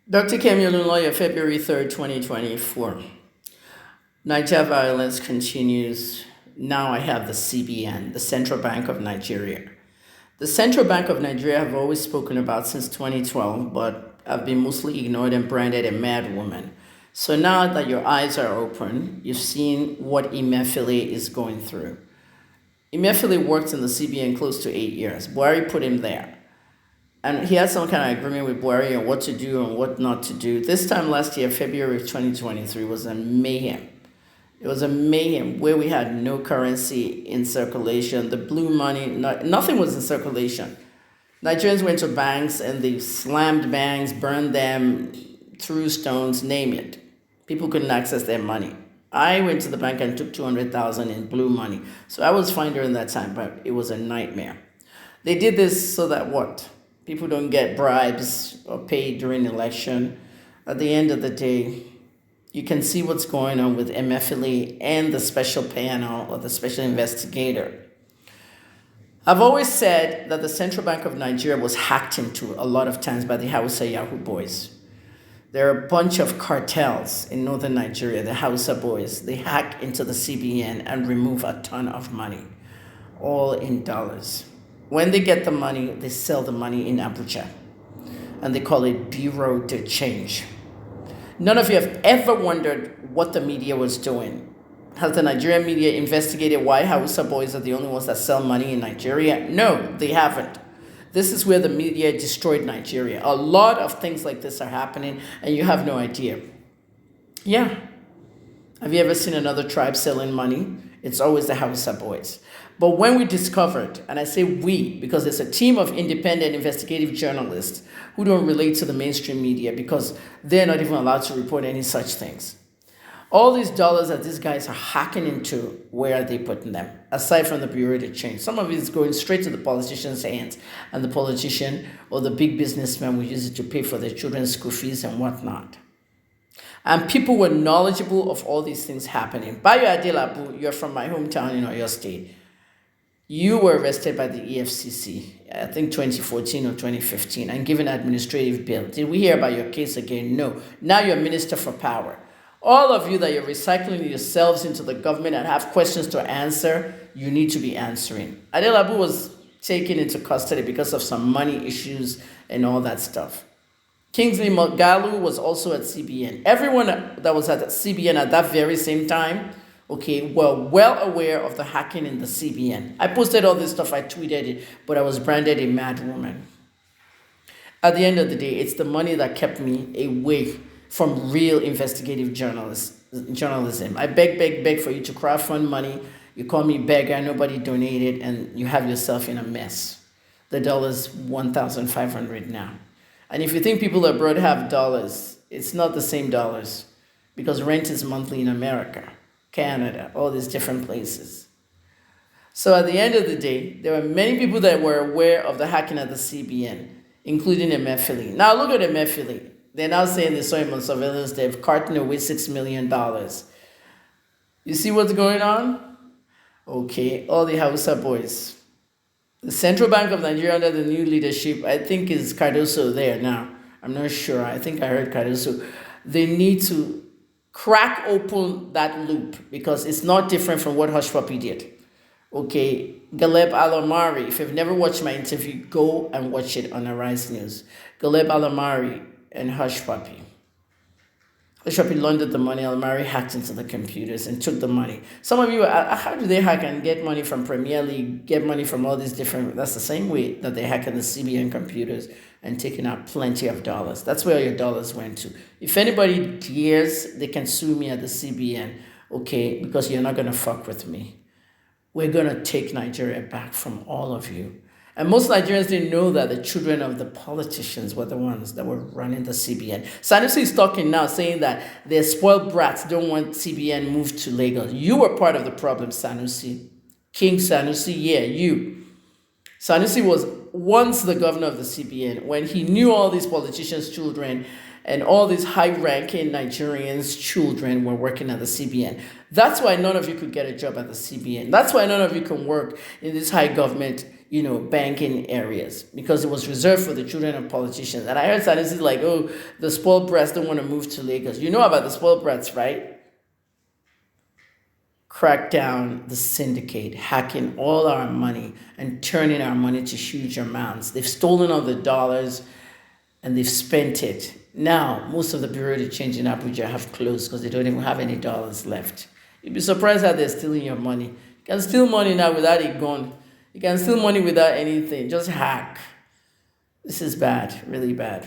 Dr. Kemi Olunloyo, February 3rd, 2024. Niger violence continues. Now I have the CBN, the Central Bank of Nigeria. The Central Bank of Nigeria have always spoken about since 2012, but have been mostly ignored and branded a mad woman. So now that your eyes are open, you've seen what Emefiele is going through. Emefiele worked in the CBN close to 8 years. Buhari put him there. And he had some kind of agreement with Buhari on what to do and what not to do. This time last year, February of 2023, was a mayhem. It was a mayhem where we had no currency in circulation. The blue money, nothing was in circulation. Nigerians went to banks and they slammed banks, burned them, threw stones, name it. People couldn't access their money. I went to the bank and took 200,000 in blue money. So I was fine during that time, but it was a nightmare. They did this so that what? People don't get bribes or paid during election. At the end of the day, you can see what's going on with Emefiele and the special panel or the special investigator. I've always said that the Central Bank of Nigeria was hacked into a lot of times by the Hausa Yahoo boys. There are a bunch of cartels in northern Nigeria, the Hausa boys. They hack into the CBN and remove a ton of money, all in dollars. When they get the money, they sell the money in Abuja, and they call it Bureau de Change. None of you have ever wondered what the media was doing. Has the Nigerian media investigated why Hausa boys are the only ones that sell money in Nigeria? No, they haven't. This is where the media destroyed Nigeria. A lot of things like this are happening, and you have no idea. Yeah. Have you ever seen another tribe selling money? It's always the Hausa boys. But when we discovered, and I say we, because it's a team of independent investigative journalists who don't relate to the mainstream media because they're not even allowed to report any such things. All these dollars that these guys are hacking into, where are they putting them? Aside from the Bureau de Change. Some of it is going straight to the politician's hands, and the politician or the big businessman will use it to pay for their children's school fees and whatnot. And people were knowledgeable of all these things happening. Bayo Adelabu, you're from my hometown in Oyo State. You were arrested by the EFCC, I think 2014 or 2015, and given administrative bail. Did we hear about your case again? No. Now you're Minister for Power. All of you that you're recycling yourselves into the government and have questions to answer, you need to be answering. Adelabu was taken into custody because of some money issues and all that stuff. Kingsley Moghalu was also at CBN. Everyone that was at CBN at that very same time, okay, were well aware of the hacking in the CBN. I posted all this stuff, I tweeted it, but I was branded a mad woman. At the end of the day, it's the money that kept me away from real investigative journalism. I beg for you to crowdfund money. You call me beggar, nobody donated, and you have yourself in a mess. The dollar's 1,500 now. And if you think people abroad have dollars, it's not the same dollars because rent is monthly in America, Canada, all these different places. So at the end of the day, there were many people that were aware of the hacking at the CBN, including Emefiele. Now look at Emefiele. They're now saying they saw him on surveillance. They've carted away $6 million. You see what's going on? Okay, all the Hausa boys. The Central Bank of Nigeria under the new leadership, I think is Cardoso there now. I'm not sure. I think I heard Cardoso. They need to crack open that loop because it's not different from what Hush Puppy did. Okay, Galeb Alomari, if you've never watched my interview, go and watch it on Arise News. Galeb Alomari and Hush Puppy. Hush Puppy laundered the money. Alomari hacked into the computers and took the money. Some of you, how do they hack and get money from Premier League, get money from all these different, that's the same way that they hack in the CBN computers and taking out plenty of dollars. That's where your dollars went to. If anybody dares, they can sue me at the CBN, okay, because you're not going to fuck with me. We're going to take Nigeria back from all of you. And most Nigerians didn't know that the children of the politicians were the ones that were running the CBN. Sanusi is talking now, saying that their spoiled brats don't want CBN moved to Lagos. You were part of the problem, Sanusi. King Sanusi, yeah, you. Sanusi was once the governor of the CBN when he knew all these politicians' children and all these high-ranking Nigerians' children were working at the CBN. That's why none of you could get a job at the CBN. That's why none of you can work in this high government, banking areas because it was reserved for the children of politicians. And I heard statistics like, oh, the spoiled brats don't want to move to Lagos. You know about the spoiled brats, right? Crack down the syndicate, hacking all our money and turning our money to huge amounts. They've stolen all the dollars and they've spent it. Now, most of the Bureau de Change in Abuja have closed because they don't even have any dollars left. You'd be surprised how they're stealing your money. You can steal money now without a gun. You can steal money without anything. Just hack. This is bad, really bad.